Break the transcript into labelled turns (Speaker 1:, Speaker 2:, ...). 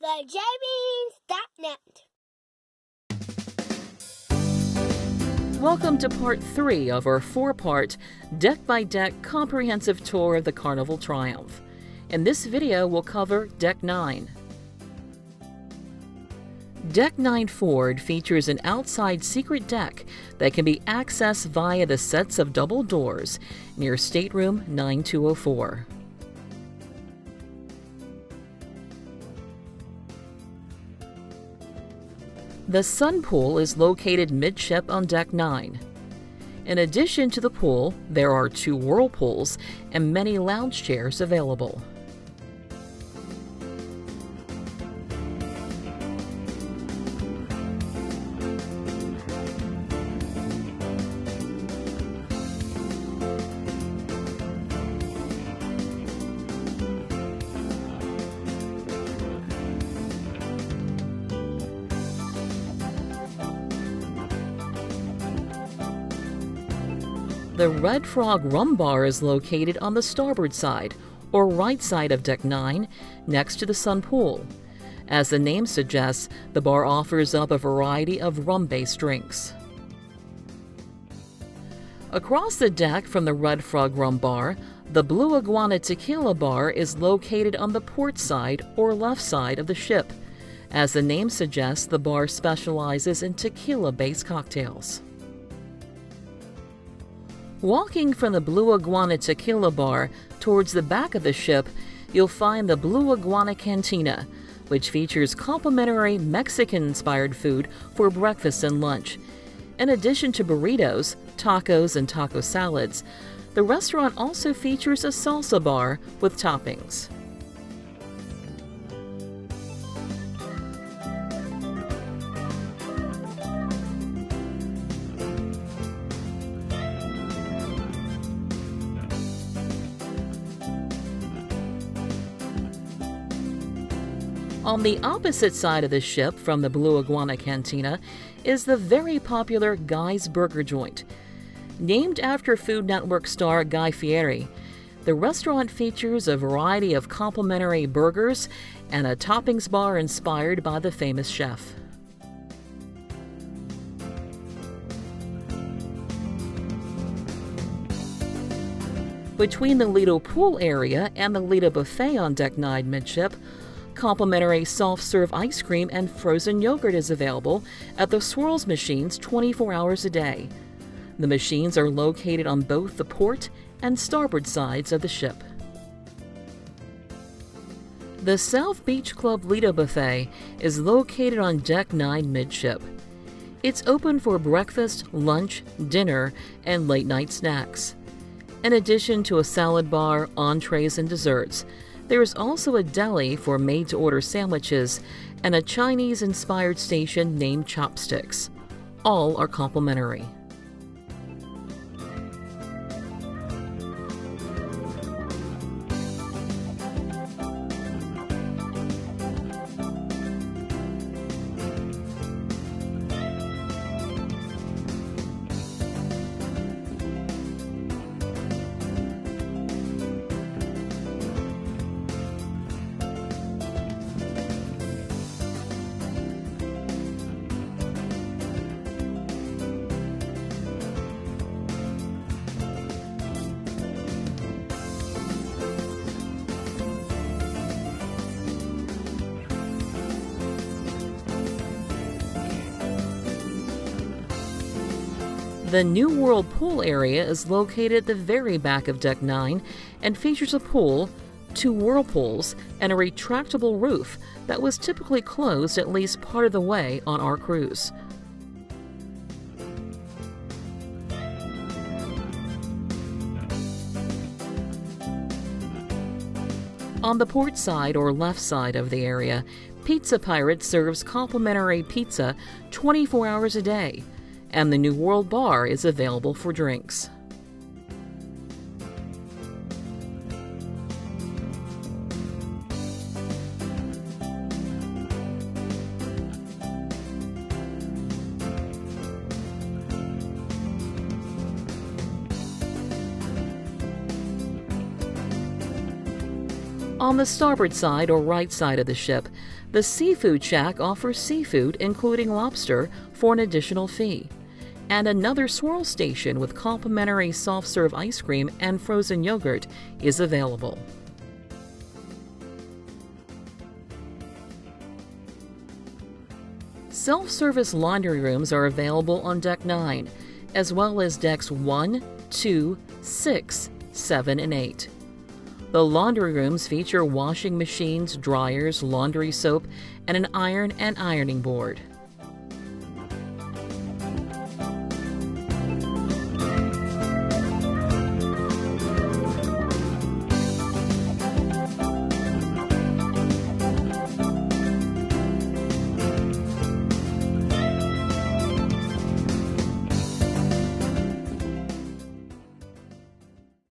Speaker 1: thejbeans.net.
Speaker 2: Welcome to part 3 of our 4-part deck-by-deck comprehensive tour of the Carnival Triumph. In this video, we'll cover Deck 9. Deck 9 Forward features an outside secret deck that can be accessed via the sets of double doors near Stateroom 9204. The Sun Pool is located midship on Deck 9. In addition to the pool, there are 2 whirlpools and many lounge chairs available. The Red Frog Rum Bar is located on the starboard side, or right side of Deck 9, next to the Sun Pool. As the name suggests, the bar offers up a variety of rum-based drinks. Across the deck from the Red Frog Rum Bar, the Blue Iguana Tequila Bar is located on the port side or left side of the ship. As the name suggests, the bar specializes in tequila-based cocktails. Walking from the Blue Iguana Tequila Bar towards the back of the ship, you'll find the Blue Iguana Cantina, which features complimentary Mexican-inspired food for breakfast and lunch. In addition to burritos, tacos, and taco salads, the restaurant also features a salsa bar with toppings. On the opposite side of the ship from the Blue Iguana Cantina is the very popular Guy's Burger Joint. Named after Food Network star Guy Fieri, the restaurant features a variety of complimentary burgers and a toppings bar inspired by the famous chef. Between the Lido pool area and the Lido buffet on Deck 9 midship, complimentary soft-serve ice cream and frozen yogurt is available at the Swirls machines 24 hours a day. The machines are located on both the port and starboard sides of the ship. The South Beach Club Lido Buffet is located on Deck 9 midship. It's open for breakfast, lunch, dinner, and late-night snacks. In addition to a salad bar, entrees, and desserts, there is also a deli for made-to-order sandwiches and a Chinese-inspired station named Chopsticks. All are complimentary. The New World pool area is located at the very back of Deck 9 and features a pool, 2 whirlpools, and a retractable roof that was typically closed at least part of the way on our cruise. On the port side or left side of the area, Pizza Pirate serves complimentary pizza 24 hours a day, and the New World Bar is available for drinks. On the starboard side or right side of the ship, the Seafood Shack offers seafood, including lobster, for an additional fee. And another swirl station with complimentary soft-serve ice cream and frozen yogurt is available. Self-service laundry rooms are available on Deck 9, as well as Decks 1, 2, 6, 7, and 8. The laundry rooms feature washing machines, dryers, laundry soap, and an iron and ironing board.